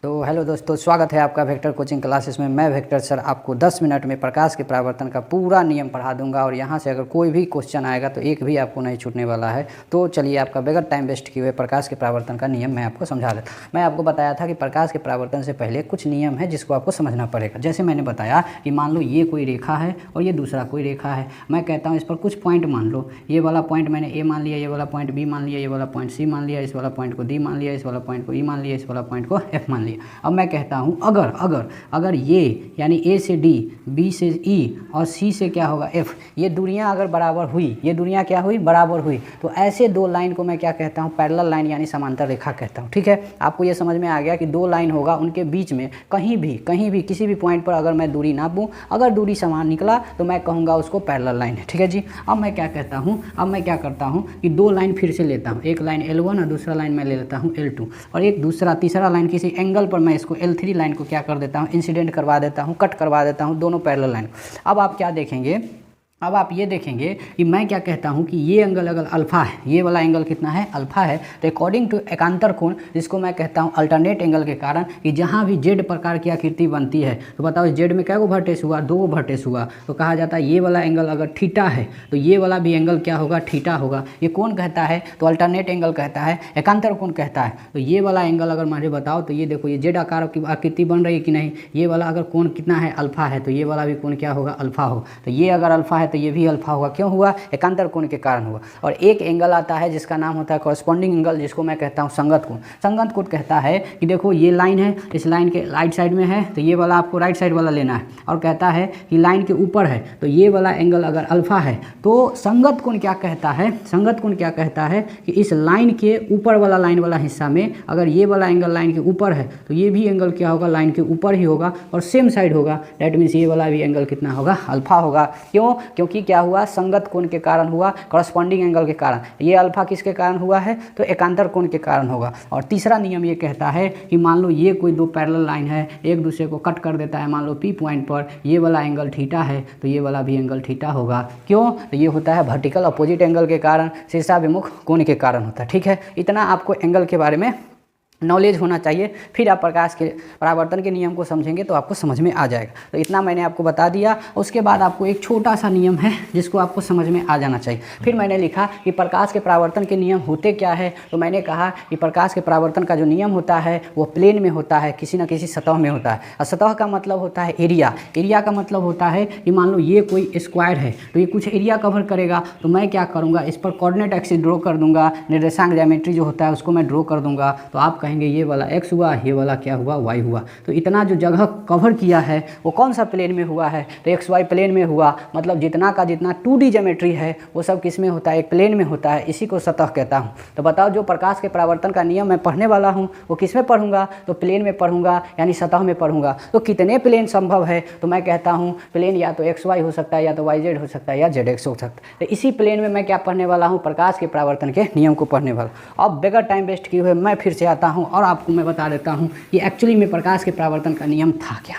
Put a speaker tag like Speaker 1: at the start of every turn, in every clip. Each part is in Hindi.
Speaker 1: तो हेलो दोस्तों, स्वागत है आपका वेक्टर कोचिंग क्लासेस में। मैं वेक्टर सर आपको 10 मिनट में प्रकाश के परावर्तन का पूरा नियम पढ़ा दूंगा और यहाँ से अगर कोई भी क्वेश्चन आएगा तो एक भी आपको नहीं छूटने वाला है। तो चलिए, आपका बगैर टाइम वेस्ट किए हुए प्रकाश के परावर्तन का नियम मैं आपको समझा देता हूँ। मैं आपको बताया था कि प्रकाश के परावर्तन से पहले कुछ नियम है जिसको आपको समझना पड़ेगा। जैसे मैंने बताया कि मान लो ये कोई रेखा है और ये दूसरा कोई रेखा है। मैं कहता हूँ इस पर कुछ पॉइंट मान लो। ये वाला पॉइंट मैंने ए मान लिया, ये वाला पॉइंट बी मान लिया, ये वाला पॉइंट सी मान लिया, इस वाला पॉइंट को डी मान लिया, इस वाला पॉइंट को ई मान लिया, इस वाला पॉइंट को एफ मान लिया। अब मैं कहता हूँ अगर ये यानी ए से डी, बी से ई और सी से क्या होगा एफ, ये दूरियां अगर बराबर हुई, ये दूरियां क्या हुई, बराबर हुई, तो ऐसे दो लाइन को मैं क्या कहता हूँ, पैरेलल लाइन यानी समांतर रेखा कहता हूँ। ठीक है, आपको ये समझ में आ गया कि दो लाइन होगा, उनके बीच में कहीं भी किसी भी पॉइंट पर अगर मैं दूरी नापूं, अगर दूरी समान निकला तो मैं कहूँगा उसको पैरेलल लाइन है। ठीक है जी। अब मैं क्या कहता हूँ, अब मैं क्या करता हूँ कि दो लाइन फिर से लेता हूँ, एक लाइन L1 और दूसरा लाइन मैं ले लेता हूँ L2 और एक तीसरा लाइन किसी एंगल पर मैं इसको L3 लाइन को क्या कर देता हूँ, इंसिडेंट करवा देता हूँ, कट करवा देता हूँ दोनों पैरेलल लाइन। अब आप क्या देखेंगे, अब आप ये देखेंगे कि मैं क्या कहता हूँ कि ये एंगल अगर अल्फ़ा है, ये वाला एंगल कितना है, अल्फ़ा है, तो अकॉर्डिंग टू एकांतर कोण, जिसको मैं कहता हूँ अल्टरनेट एंगल के कारण, कि जहाँ भी जेड प्रकार की आकृति बनती है तो बताओ जेड में क्या गो वर्टेक्स हुआ, दो वर्टेक्स हुआ, तो कहा जाता है ये वाला एंगल अगर थीटा है तो ये वाला भी एंगल क्या होगा, थीटा होगा। ये कौन कहता है, तो अल्टरनेट एंगल कहता है, एकांतर कोण कहता है। तो ये वाला एंगल अगर मुझे बताओ तो ये देखो, ये जेड आकार की आकृति बन रही है कि नहीं, ये वाला अगर कोण कितना है, अल्फ़ा है, तो ये वाला भी कोण क्या होगा, अल्फ़ा हो। तो ये अगर अल्फ़ा है तो ये भी अल्फ़ा होगा। क्यों हुआ, एकांतर कोण के कारण हुआ। और एक एंगल आता है जिसका नाम होता है कॉरस्पॉन्डिंग एंगल, जिसको मैं कहता हूँ संगत कोण। संगत कोण कहता है कि देखो ये लाइन है, इस लाइन के राइट साइड में है तो ये वाला आपको राइट साइड वाला लेना है, और कहता है कि लाइन के ऊपर है तो ये वाला एंगल अगर अल्फ़ा है तो संगत कोण क्या कहता है, संगत कोण क्या कहता है कि इस लाइन के ऊपर वाला, लाइन वाला हिस्सा में अगर ये वाला एंगल लाइन के ऊपर है तो ये भी एंगल क्या होगा, लाइन के ऊपर ही होगा और सेम साइड होगा। दैट मीन्स ये वाला भी एंगल कितना होगा, अल्फ़ा होगा। क्यों, क्योंकि क्या हुआ, संगत कोण के कारण हुआ, कॉरस्पॉन्डिंग एंगल के कारण। ये अल्फा किसके कारण हुआ है, तो एकांतर कोण के कारण होगा। और तीसरा नियम ये कहता है कि मान लो ये कोई दो पैरेलल लाइन है, एक दूसरे को कट कर देता है, मान लो पी पॉइंट पर ये वाला एंगल थीटा है तो ये वाला भी एंगल थीटा होगा। क्यों, तो ये होता है वर्टिकल अपोजिट एंगल के कारण, शीर्षाभिमुख कोण के कारण होता है। ठीक है, इतना आपको एंगल के बारे में नॉलेज होना चाहिए, फिर आप प्रकाश के परावर्तन के नियम को समझेंगे तो आपको समझ में आ जाएगा। तो इतना मैंने आपको बता दिया। उसके बाद आपको एक छोटा सा नियम है जिसको आपको समझ में आ जाना चाहिए। फिर मैंने लिखा कि प्रकाश के परावर्तन के नियम होते क्या है, तो मैंने कहा कि प्रकाश के परावर्तन का जो नियम होता है वो प्लेन में होता है, किसी न किसी सतह में होता है। और सतह का मतलब होता है एरिया, एरिया का मतलब होता है कि मान लो ये कोई स्क्वायर है तो ये कुछ एरिया कवर करेगा, तो मैं क्या करूँगा, इस पर कोऑर्डिनेट एक्सिस ड्रॉ कर दूंगा, निर्देशांक ज्योमेट्री जो होता है उसको मैं ड्रॉ कर दूंगा, तो आप कहेंगे ये वाला x हुआ, ये वाला क्या हुआ, y हुआ। तो इतना जो जगह कवर किया है वो कौन सा प्लेन में हुआ है, तो xy प्लेन में हुआ। मतलब जितना का जितना 2D ज्योमेट्री है वो सब किस में होता है, एक प्लेन में होता है। इसी को सतह कहता हूँ। तो बताओ, जो प्रकाश के परावर्तन का नियम मैं पढ़ने वाला हूँ वो किस में पढ़ूंगा, तो प्लेन में पढ़ूंगा, यानी सतह में पढ़ूंगा। तो कितने प्लेन संभव है, तो मैं कहता हूँ प्लेन या तो xy हो सकता है, या तो yz हो सकता है, या zx हो सकता है। तो इसी प्लेन में मैं क्या पढ़ने वाला हूँ, प्रकाश के परावर्तन के नियम को पढ़ने वाला। अब बगैर टाइम वेस्ट किए हुए मैं फिर से आता हूँ और आपको मैं बता देता हूँ कि एक्चुअली में प्रकाश के परावर्तन का नियम था क्या।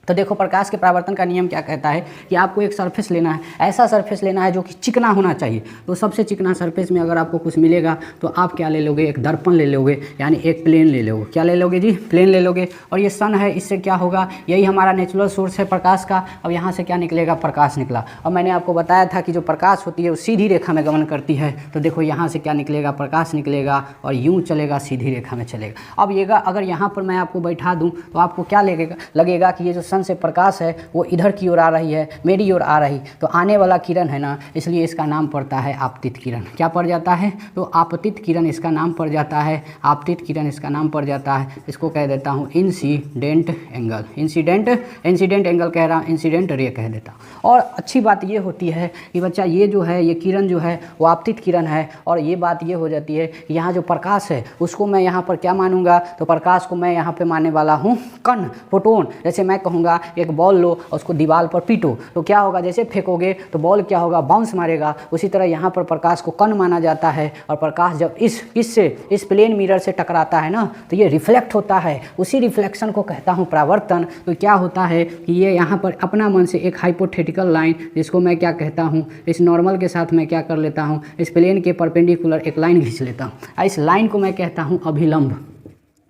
Speaker 1: तो देखो, प्रकाश के परावर्तन का नियम क्या कहता है कि आपको एक सरफेस लेना है, ऐसा सरफेस लेना है जो कि चिकना होना चाहिए। तो सबसे चिकना सरफेस में अगर आपको कुछ मिलेगा तो आप क्या ले लोगे, एक दर्पण ले लोगे, यानी एक प्लेन ले लोगे। क्या ले लोगे जी, प्लेन ले लोगे। और ये सन है, इससे क्या होगा, यही हमारा नेचुरल सोर्स है प्रकाश का। अब यहाँ से क्या निकलेगा, प्रकाश निकला। और मैंने आपको बताया था कि जो प्रकाश होती है वो सीधी रेखा में गमन करती है। तो देखो यहाँ से क्या निकलेगा, प्रकाश निकलेगा और यूँ चलेगा, सीधी रेखा में चलेगा। अब ये अगर यहाँ पर मैं आपको बैठा दूँ तो आपको क्या लगेगा कि ये जो से प्रकाश है वो इधर की ओर आ रही है, मेरी ओर आ रही। तो आने वाला किरण है ना, इसलिए इसका नाम पड़ता है आपतित किरण। क्या पड़ जाता है, तो आपतित किरण इसका नाम पड़ जाता है, आपतित किरण इसका नाम पड़ जाता है। इसको कह देता हूँ इंसिडेंट एंगल, इंसिडेंट एंगल कह रहा हूँ, इंसिडेंट रे कह देता हूँ। और अच्छी बात ये होती है कि बच्चा ये जो है, ये किरण जो है वो आपतित किरण है। और ये बात ये हो जाती है कि यहाँ जो प्रकाश है उसको मैं यहाँ पर क्या मानूंगा, तो प्रकाश को मैं यहाँ पे मानने वाला हूँ कण, फोटोन। जैसे मैं कहूँगा एक बॉल लो और उसको दीवार पर पीटो तो क्या होगा, जैसे फेंकोगे तो बॉल क्या होगा, बाउंस मारेगा। उसी तरह यहाँ पर प्रकाश को कण माना जाता है। और प्रकाश जब इस प्लेन मिरर से टकराता है ना, तो ये रिफ्लेक्ट होता है। उसी रिफ्लेक्शन को कहता हूँ परावर्तन। तो क्या होता है कि ये यहाँ पर अपना मन से एक हाइपोथेटिकल लाइन, जिसको मैं क्या कहता हूँ, इस नॉर्मल के साथ मैं क्या कर लेता हूँ, इस प्लेन के परपेंडिकुलर एक लाइन खींच लेता हूँ। इस लाइन को मैं कहता हूँ अभिलंब।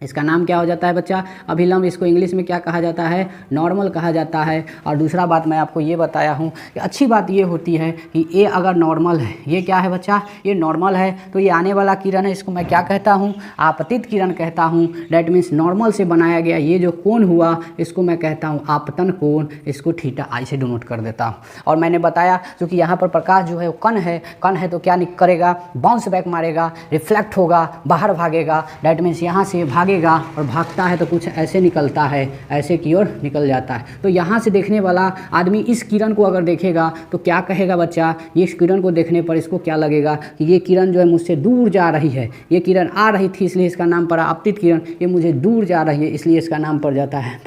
Speaker 1: इसका नाम क्या हो जाता है बच्चा, अभिलंब। इसको इंग्लिश में क्या कहा जाता है, नॉर्मल कहा जाता है। और दूसरा बात मैं आपको ये बताया हूँ कि अच्छी बात ये होती है कि ये अगर नॉर्मल है, ये क्या है बच्चा, ये नॉर्मल है, तो ये आने वाला किरण है, इसको मैं क्या कहता हूँ, आपतित किरण कहता हूँ। डैट मीन्स नॉर्मल से बनाया गया ये जो कोण हुआ, इसको मैं कहता हूँ आपतन कोण। इसको थीटा आई से डिनोट कर देता हूँ। और मैंने बताया क्योंकि यहाँ पर प्रकाश जो है वो कण है तो क्या करेगा, बाउंस बैक मारेगा, रिफ्लेक्ट होगा, बाहर भागेगा। डैट मीन्स यहाँ से भागेगा और भागता है तो कुछ ऐसे निकलता है, ऐसे की ओर निकल जाता है। तो यहाँ से देखने वाला आदमी इस किरण को अगर देखेगा तो क्या कहेगा बच्चा, ये इस किरण को देखने पर इसको क्या लगेगा कि ये किरण जो है मुझसे दूर जा रही है। ये किरण आ रही थी इसलिए इसका नाम पड़ा आपतित किरण, ये मुझे दूर जा रही है इसलिए इसका नाम पड़ जाता है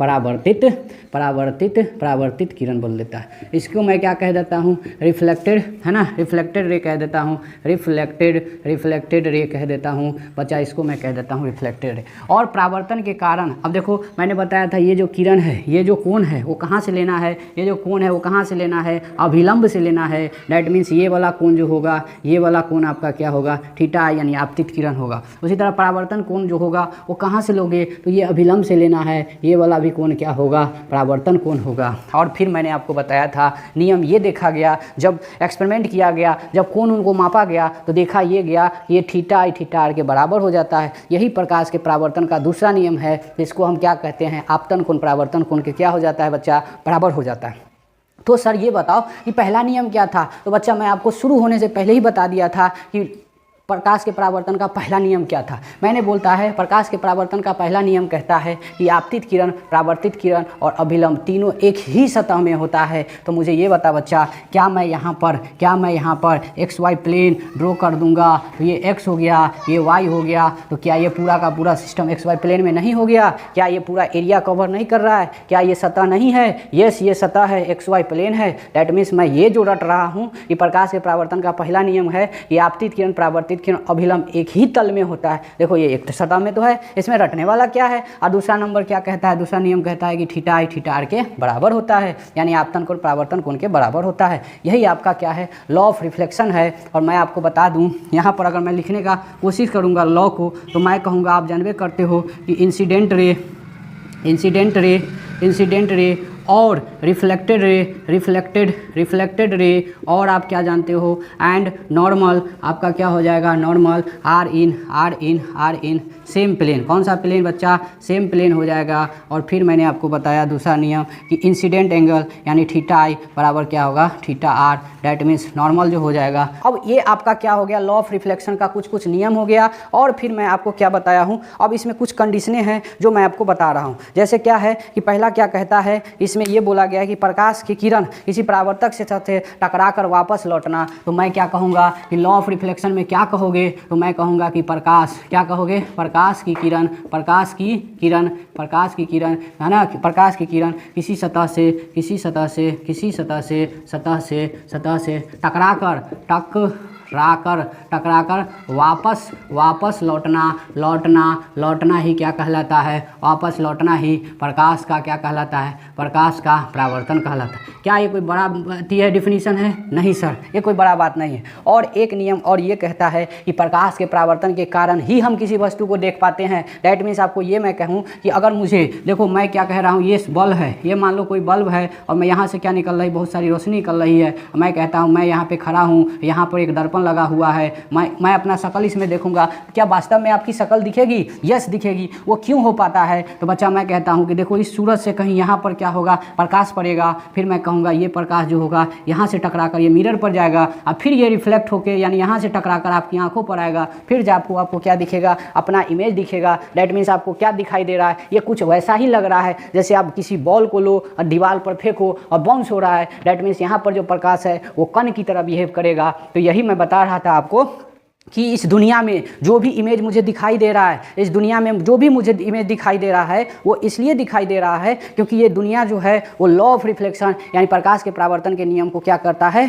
Speaker 1: परावर्तित किरण बोल देता है। इसको मैं क्या कह देता हूँ, रिफ्लेक्टेड, है ना, रिफ्लेक्टेड रे कह देता हूँ, रिफ्लेक्टेड रे कह देता हूँ बच्चा, इसको मैं कह देता हूँ रिफ्लेक्टेड रे। और परावर्तन के कारण, अब देखो मैंने बताया था ये जो किरण है, ये जो कोण है वो कहाँ से लेना है, ये जो कोण है वो कहाँ से लेना है, अभिलंब से लेना है। दैट मीन्स ये वाला कोण जो होगा, ये वाला कोण आपका क्या होगा, थीटा यानी आपतित किरण होगा। उसी तरह परावर्तन कोण जो होगा वो कहाँ से लोगे, तो ये अभिलंब से लेना है, ये वाला भी कोण क्या होगा, परावर्तन कोण होगा। और फिर मैंने आपको बताया था नियम ये देखा गया, जब एक्सपेरिमेंट किया गया, जब कोण उनको मापा गया तो देखा ये गया ये थीटा आई थीटा आर के बराबर हो जाता है। यही प्रकाश के परावर्तन का दूसरा नियम है, इसको हम क्या कहते हैं, आपतन कोण परावर्तन कोण के क्या हो जाता है बच्चा, बराबर हो जाता है। तो सर ये बताओ कि पहला नियम क्या था, तो बच्चा मैं आपको शुरू होने से पहले ही बता दिया था कि प्रकाश के परावर्तन का पहला नियम क्या था। मैंने बोलता है प्रकाश के परावर्तन का पहला नियम कहता है कि आपतित किरण, परावर्तित किरण और अभिलंब तीनों एक ही सतह में होता है। तो मुझे ये बता बच्चा, क्या मैं यहाँ पर एक्स वाई प्लेन ड्रॉ कर दूंगा तो ये एक्स हो गया, ये वाई हो गया, तो क्या ये पूरा का पूरा सिस्टम एक्स वाई प्लेन में नहीं हो गया, क्या ये पूरा एरिया कवर नहीं कर रहा है, क्या ये सतह नहीं है, यस ये सतह है, एक्स वाई प्लेन है। दैट मीन्स मैं ये जो रट रहा हूँ कि प्रकाश के परावर्तन का पहला नियम है कि आपतित किरण, परावर्तित किरण, अभिलंब एक ही तल में होता है। देखो ये एक सतह में तो है, इसमें रटने वाला क्या है। और दूसरा नंबर क्या कहता है, दूसरा नियम कहता है कि थीटा आई थीटा आर के बराबर होता है, यानी आपतन कोण परावर्तन कोण के बराबर होता है। यही आपका क्या है, लॉ ऑफ रिफ्लेक्शन है। और मैं आपको बता दूं, यहाँ पर अगर मैं लिखने का कोशिश करूँगा लॉ को, तो मैं कहूँगा आप जानबे करते हो कि इंसिडेंट रे और रिफ्लेक्टेड रे और आप क्या जानते हो, एंड नॉर्मल आपका क्या हो जाएगा, normal are in same plane. कौन सा प्लेन बच्चा, सेम प्लेन हो जाएगा। और फिर मैंने आपको बताया दूसरा नियम कि इंसिडेंट एंगल यानी थीटा आई बराबर क्या होगा, theta r. That means normal जो हो जाएगा। अब ये आपका क्या हो गया, लॉ ऑफ रिफ्लेक्शन का कुछ नियम हो गया। और फिर मैं आपको क्या बताया हूँ, अब इसमें कुछ कंडीशनें हैं जो मैं आपको बता रहा हूँ। जैसे क्या है कि पहला क्या कहता है, इसमें ये बोला गया है कि प्रकाश की किरण किसी परावर्तक से टकरा कर वापस लौटना। तो मैं क्या कहूँगा कि लॉ ऑफ रिफ्लेक्शन में क्या कहोगे, तो मैं कहूँगा कि प्रकाश, क्या कहोगे, प्रकाश की किरण है ना, प्रकाश की किरण किसी सतह से टकरा कर वापस लौटना ही क्या कहलाता है, वापस लौटना ही प्रकाश का क्या कहलाता है, प्रकाश का परावर्तन कहलाता है। क्या ये कोई बड़ा बात है, डिफिनीशन है? नहीं सर, ये कोई बड़ा बात नहीं है। और एक नियम और ये कहता है कि प्रकाश के परावर्तन के कारण ही हम किसी वस्तु को देख पाते हैं। डैट मीन्स आपको ये मैं कहूँ कि अगर मुझे, देखो मैं क्या कह रहा हूँ, ये बल्ब है, ये मान लो कोई बल्ब है और मैं यहाँ से क्या निकल रही, बहुत सारी रोशनी निकल रही है। मैं कहता हूँ मैं यहाँ पे खड़ा हूँ, यहाँ पर एक दर्पण लगा हुआ है, मैं अपना शक्ल इसमें देखूंगा, क्या वास्तव में आपकी शक्ल दिखेगी? यस दिखेगी। वो क्यों हो पाता है? तो बच्चा मैं कहता हूँ कि देखो इस सूरज से कहीं यहाँ पर क्या होगा, प्रकाश पड़ेगा, फिर मैं कहूँगा ये प्रकाश जो होगा यहाँ से टकराकर ये मिरर पर जाएगा और फिर ये रिफ्लेक्ट होकर यानी यहाँ से टकराकर आपकी आंखों पर आएगा, फिर जब आपको क्या दिखेगा, अपना इमेज दिखेगा। दैट मीन्स आपको क्या दिखाई दे रहा है, ये कुछ वैसा ही लग रहा है जैसे आप किसी बॉल को लो और दीवार पर फेंको और बाउंस हो रहा है। दैट मीन्स यहाँ पर जो प्रकाश है वो कण की तरह बिहेव करेगा। तो यही मैं बता रहा था आपको कि इस दुनिया में जो भी इमेज मुझे दिखाई दे रहा है, इस दुनिया में जो भी मुझे इमेज दिखाई दे रहा है वो इसलिए दिखाई दे रहा है क्योंकि ये दुनिया जो है वो लॉ ऑफ रिफ्लेक्शन यानी प्रकाश के परावर्तन के नियम को क्या करता है,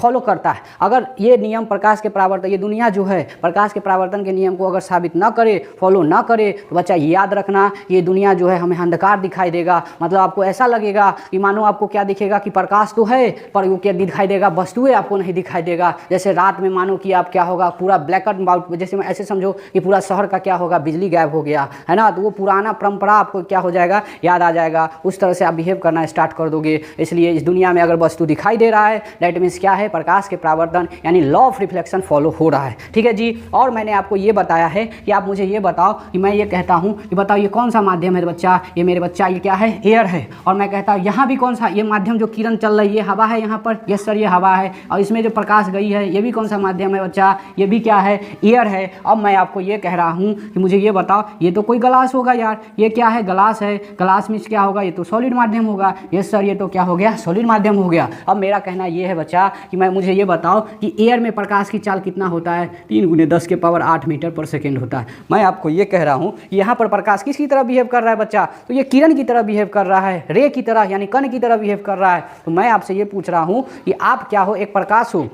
Speaker 1: फॉलो करता है। अगर ये नियम प्रकाश के परावर्तन, ये दुनिया जो है प्रकाश के परावर्तन के नियम को अगर साबित न करे, फॉलो न करे, तो बच्चा याद रखना ये दुनिया जो है हमें अंधकार दिखाई देगा। मतलब आपको ऐसा लगेगा कि मानो आपको क्या दिखेगा कि प्रकाश तो है पर वो क्या दिखाई देगा, वस्तुएं आपको नहीं दिखाई देगा। जैसे रात में मानो कि आप क्या होगा, पूरा ब्लैक एंड व्हाइट, जैसे मैं ऐसे समझो कि पूरा शहर का क्या होगा, बिजली गायब हो गया है ना, तो वो पुराना परंपरा आपको क्या हो जाएगा, याद आ जाएगा। उस तरह से आप बिहेव करना स्टार्ट कर दोगे। इसलिए इस दुनिया में अगर वस्तु दिखाई दे रहा है, दैट मीन्स क्या है, प्रकाश के परावर्तन यानी लॉ ऑफ रिफ्लेक्शन फॉलो हो रहा है। ठीक है जी। और मैंने आपको ये बताया है कि आप मुझे ये बताओ कि मैं ये कहता हूँ कि बताओ ये कौन सा माध्यम है बच्चा, ये मेरे बच्चा ये क्या है, एयर है। और मैं कहता हूँ यहाँ भी कौन सा, ये माध्यम जो किरण चल रही है, हवा है यहाँ पर, यस सर ये हवा है। और इसमें जो प्रकाश गई है ये भी कौन सा माध्यम है बच्चा, ये भी क्या है, एयर है। अब मैं आपको ये कह रहा हूँ कि मुझे ये बताओ, ये तो कोई ग्लास होगा यार, ये क्या है, ग्लास है, ग्लास में क्या होगा, ये तो सॉलिड माध्यम होगा। यस सर ये तो क्या हो गया, सॉलिड माध्यम हो गया। अब मेरा कहना ये है बच्चा कि मुझे ये बताओ कि एयर में प्रकाश की चाल कितना होता है, 3 × 10⁸ मीटर पर सेकेंड होता है। मैं आपको ये कह रहा हूँ कि यहाँ पर प्रकाश किसकी तरह बिहेव कर रहा है बच्चा, तो ये किरण की तरह बिहेव कर रहा है, रे की तरह यानी कण की तरह बिहेव कर रहा है। तो मैं आपसे ये पूछ रहा हूँ कि आप क्या हो, एक प्रकाश हो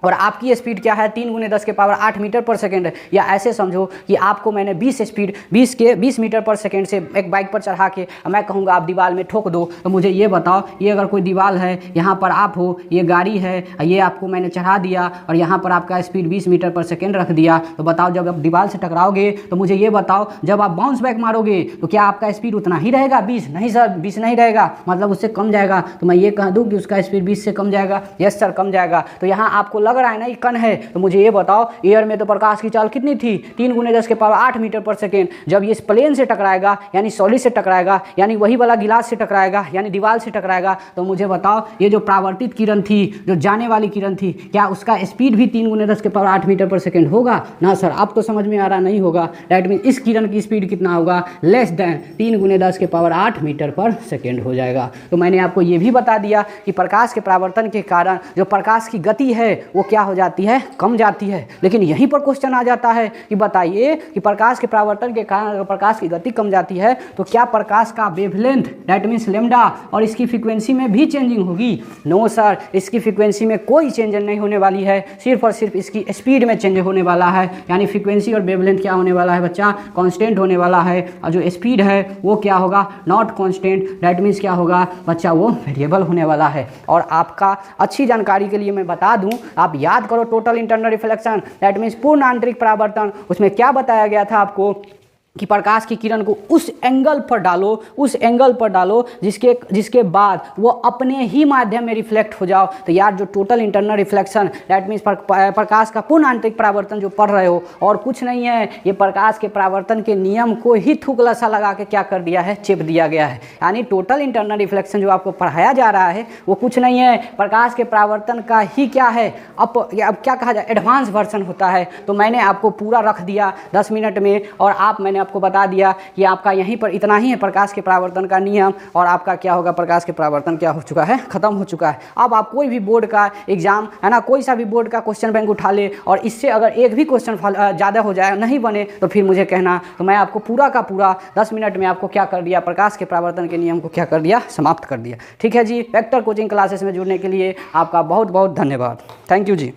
Speaker 1: और आपकी स्पीड क्या है, 3 × 10⁻8 मीटर पर सेकेंड है। या ऐसे समझो कि आपको मैंने 20 मीटर पर सेकेंड से एक बाइक पर चढ़ा के मैं कहूँगा आप दीवार में ठोक दो। तो मुझे ये बताओ, ये अगर कोई दीवार है, यहाँ पर आप हो, ये गाड़ी है, ये आपको मैंने चढ़ा दिया और यहाँ पर आपका स्पीड 20 मीटर पर सेकेंड रख दिया। तो बताओ जब आप दीवार से टकराओगे तो मुझे ये बताओ, जब आप बाउंस बैक मारोगे तो क्या आपका स्पीड उतना ही रहेगा, 20? नहीं सर 20 नहीं रहेगा, मतलब उससे कम जाएगा। तो मैं ये कह दूँ कि उसका स्पीड 20 से कम जाएगा। यस सर कम जाएगा। तो यहाँ आपको लग रहा है ना ये कण है, तो मुझे ये बताओ एयर में तो प्रकाश की चाल कितनी थी, 3 × 10⁸ मीटर पर सेकेंड। जब ये प्लेन से टकराएगा यानी सॉलिड से टकराएगा, यानी वही वाला गिलास से टकराएगा, यानी दीवार से टकराएगा, तो मुझे बताओ ये जो परावर्तित किरण थी, जो जाने वाली किरण थी, क्या उसका स्पीड भी 3 × 10⁸ मीटर पर सेकेंड होगा ना सर? अब तो समझ में आ रहा नहीं होगा। दैट मीन इस किरण की स्पीड कितना होगा, लेस देन 3 × 10⁸ मीटर पर सेकेंड हो जाएगा। तो मैंने आपको ये भी बता दिया कि प्रकाश के परावर्तन के कारण जो प्रकाश की गति है वो क्या हो जाती है, कम जाती है। लेकिन यहीं पर क्वेश्चन आ जाता है कि बताइए कि प्रकाश के परावर्तन के कारण अगर प्रकाश की गति कम जाती है तो क्या प्रकाश का वेवलेंथ दैट मीन्स लैम्डा और इसकी फ्रीक्वेंसी में भी चेंजिंग होगी? नो सर, इसकी फ्रीक्वेंसी में कोई चेंज नहीं होने वाली है, सिर्फ और सिर्फ इसकी स्पीड में चेंज होने वाला है। यानी फ्रीक्वेंसी और वेवलेंथ क्या होने वाला है बच्चा, कांस्टेंट होने वाला है। और जो स्पीड है वो क्या होगा, नॉट कांस्टेंट, दैट मीन्स क्या होगा बच्चा, वो वेरिएबल होने वाला है। और आपका अच्छी जानकारी के लिए मैं बता दूं, आप याद करो total internal reflection that means पूर्ण आंतरिक परावर्तन, उसमें क्या बताया गया था आपको कि प्रकाश की किरण को उस एंगल पर डालो जिसके बाद वो अपने ही माध्यम में रिफ्लेक्ट हो जाओ। तो यार जो total internal reflection that means प्रकाश का पूर्ण आंतरिक परावर्तन जो पढ़ रहे हो और कुछ नहीं है, ये प्रकाश के परावर्तन के नियम को ही थूक लसा लगा के क्या कर दिया है, चिप दिया गया है। यानी टोटल इंटरनल रिफ्लेक्शन जो आपको पढ़ाया जा रहा है वो कुछ नहीं है, प्रकाश के परावर्तन का ही क्या है, अब क्या कहा जाए, एडवांस वर्जन होता है। तो मैंने आपको पूरा रख दिया 10 मिनट में और मैंने आपको बता दिया कि आपका यहीं पर इतना ही है प्रकाश के परावर्तन का नियम, और आपका क्या होगा, प्रकाश के परावर्तन क्या हो चुका है, खत्म हो चुका है। अब आप कोई भी बोर्ड का एग्जाम है ना, कोई सा भी बोर्ड का क्वेश्चन बैंक उठा ले और इससे अगर एक भी क्वेश्चन ज़्यादा हो जाए, नहीं बने, तो फिर मुझे कहना। तो मैं आपको पूरा का पूरा 10 मिनट में आपको क्या कर दिया, प्रकाश के परावर्तन के नियम को क्या कर दिया, समाप्त कर दिया। ठीक है जी। वेक्टर कोचिंग क्लासेस में जुड़ने के लिए आपका बहुत बहुत धन्यवाद। Thank you ji.